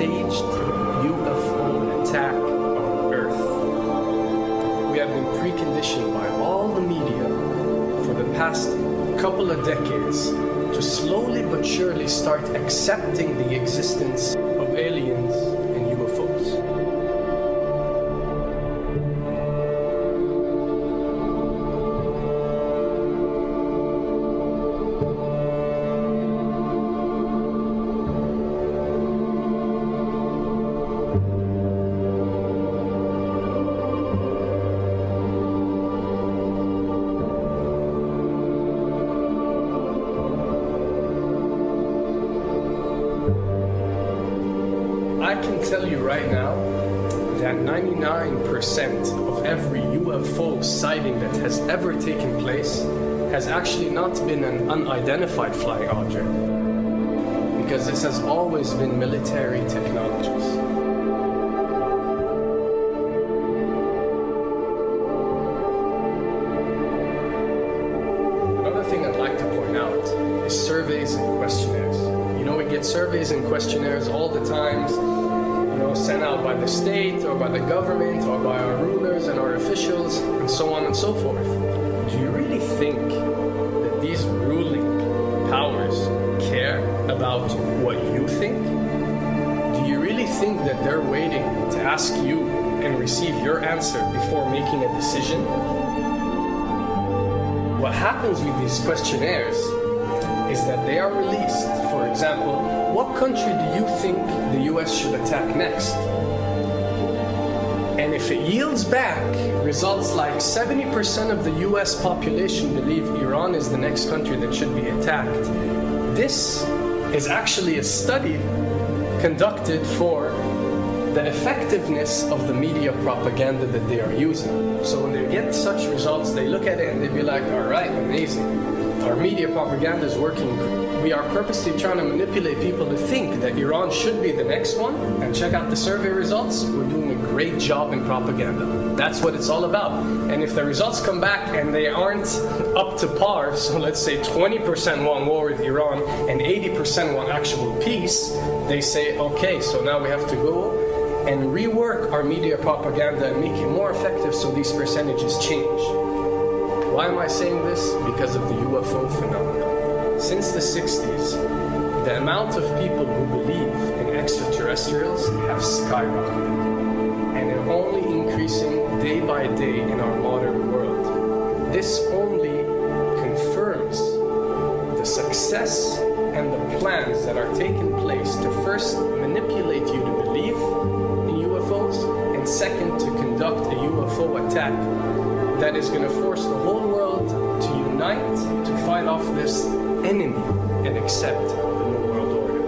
staged UFO attack on Earth. We have been preconditioned by all the media for the past couple of decades to slowly but surely start accepting the existence of aliens and UFOs. I can tell you right now that 99% of every UFO sighting that has ever taken place has actually not been an unidentified flying object, because this has always been military technologies. Another thing I'd like to point out is surveys and questionnaires. You know, we get surveys and questionnaires all the time, sent out by the state or by the government or by our rulers and our officials and so on and so forth. Do you really think that these ruling powers care about what you think? Do you really think that they're waiting to ask you and receive your answer before making a decision? What happens with these questionnaires is that they are released. For example, what country do you think the US should attack next? And if it yields back results like 70% of the US population believe Iran is the next country that should be attacked, this is actually a study conducted for the effectiveness of the media propaganda that they are using. So when they get such results, they look at it and they be like, all right, amazing. Our media propaganda is working. We are purposely trying to manipulate people to think that Iran should be the next one, and check out the survey results. We're doing a great job in propaganda. That's what it's all about. And if the results come back and they aren't up to par, so let's say 20% want war with Iran and 80% want actual peace, they say, okay, so now we have to go and rework our media propaganda and make it more effective so these percentages change. Why am I saying this? Because of the UFO phenomenon. Since the 60s, the amount of people who believe in extraterrestrials have skyrocketed, and they're only increasing day by day in our modern world. This only confirms the success and the plans that are taking place to first manipulate you to believe in UFOs, and second, to conduct a UFO attack that is going to force the whole world to unite to fight off this enemy and accept the New World Order.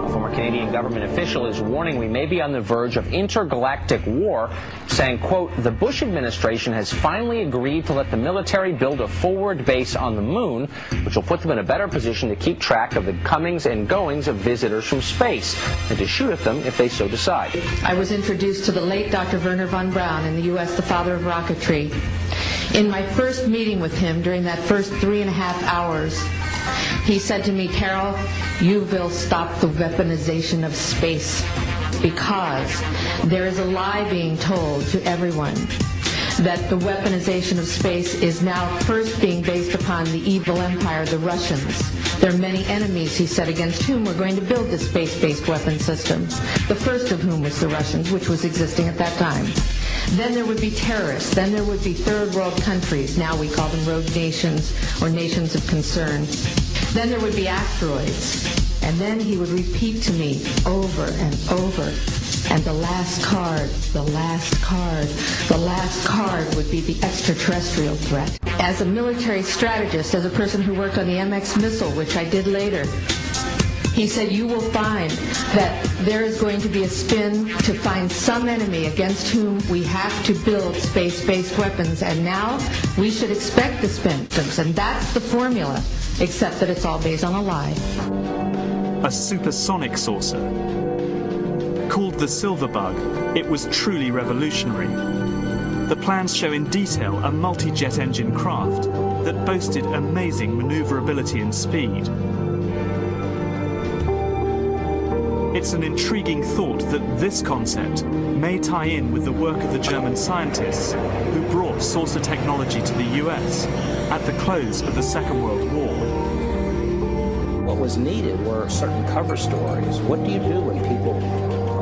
A former Canadian government official is warning we may be on the verge of intergalactic war, saying, quote, the Bush administration has finally agreed to let the military build a forward base on the moon, which will put them in a better position to keep track of the comings and goings of visitors from space, and to shoot at them if they so decide. I was introduced to the late Dr. Wernher von Braun in the U.S., the father of rocketry. In my first meeting with him, during that first 3.5 hours, he said to me, Carol, you will stop the weaponization of space, because there is a lie being told to everyone that the weaponization of space is now first being based upon the evil empire, the Russians. There are many enemies, he said, against whom we're going to build this space-based weapon system, the first of whom was the Russians, which was existing at that time. Then there would be terrorists. Then there would be third world countries. Now we call them rogue nations or nations of concern. Then there would be asteroids. And then he would repeat to me over and over, and the last card, the last card, the last card would be the extraterrestrial threat. As a military strategist, as a person who worked on the MX missile, which I did later, he said, you will find that there is going to be a spin to find some enemy against whom we have to build space-based weapons, and now we should expect the spin. And that's the formula, except that it's all based on a lie. A supersonic saucer. Called the Silver Bug, it was truly revolutionary. The plans show in detail a multi-jet engine craft that boasted amazing maneuverability and speed. It's an intriguing thought that this concept may tie in with the work of the German scientists who brought saucer technology to the US at the close of the Second World War. What was needed were certain cover stories. What do you do when people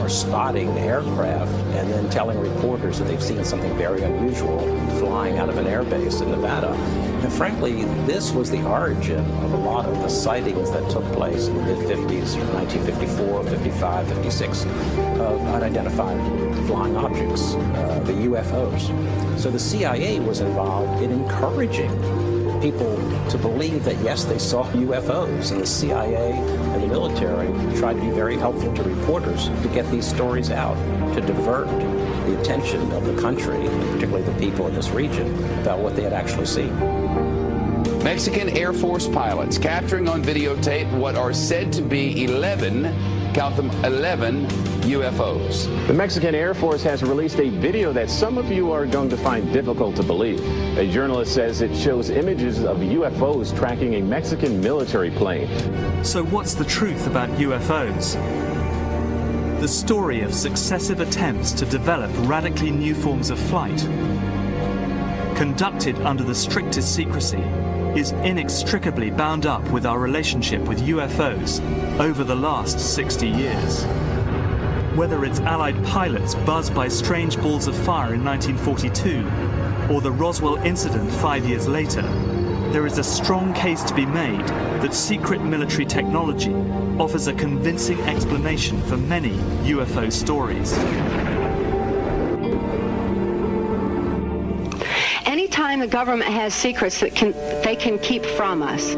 are spotting aircraft and then telling reporters that they've seen something very unusual flying out of an airbase in Nevada? And frankly, this was the origin of a lot of the sightings that took place in the mid-50s, 1954, 55, 56, of unidentified flying objects, the UFOs. So the CIA was involved in encouraging people to believe that, yes, they saw UFOs, and the CIA and the military tried to be very helpful to reporters to get these stories out, to divert the attention of the country, and particularly the people in this region, about what they had actually seen. Mexican Air Force pilots capturing on videotape what are said to be 11, count them, 11 UFOs. The Mexican Air Force has released a video that some of you are going to find difficult to believe. A journalist says it shows images of UFOs tracking a Mexican military plane. So what's the truth about UFOs? The story of successive attempts to develop radically new forms of flight, conducted under the strictest secrecy, is inextricably bound up with our relationship with UFOs over the last 60 years. Whether it's Allied pilots buzzed by strange balls of fire in 1942, or the Roswell incident 5 years later, there is a strong case to be made that secret military technology offers a convincing explanation for many UFO stories. Anytime the government has secrets that they can keep from us,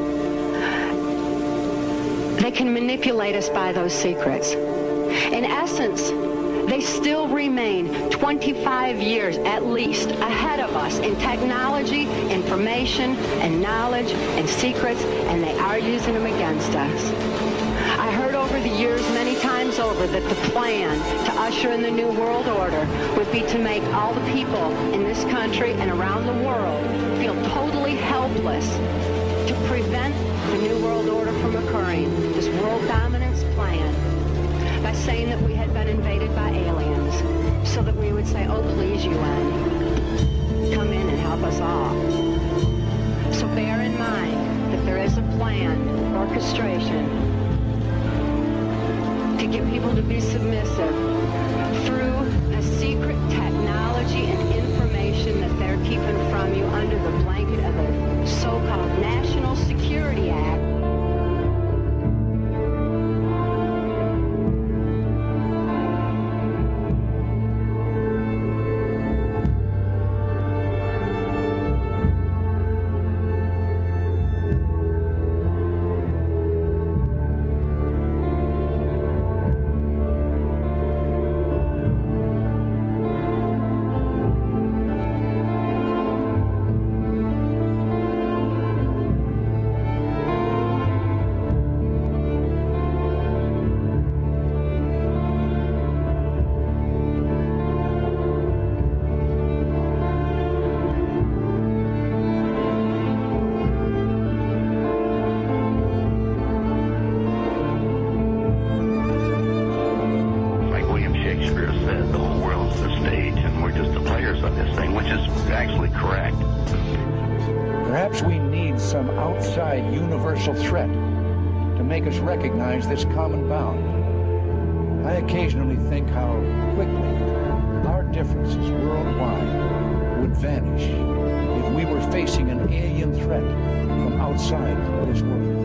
they can manipulate us by those secrets. In essence, they still remain 25 years at least ahead of us in technology, information, and knowledge, and secrets, and they are using them against us. I heard over the years many times over that the plan to usher in the New World Order would be to make all the people in this country and around the world feel totally helpless to prevent the New World Order from occurring, this world dominance plan, by saying that we had been invaded by aliens, so that we would say, oh, please, UN, come in and help us all. So bear in mind that there is a planned orchestration to get people to be submissive through a secret technology and information that they're keeping from you under the blanket of the so-called National Security Act. Universal threat to make us recognize this common bound. I occasionally think how quickly our differences worldwide would vanish if we were facing an alien threat from outside this world.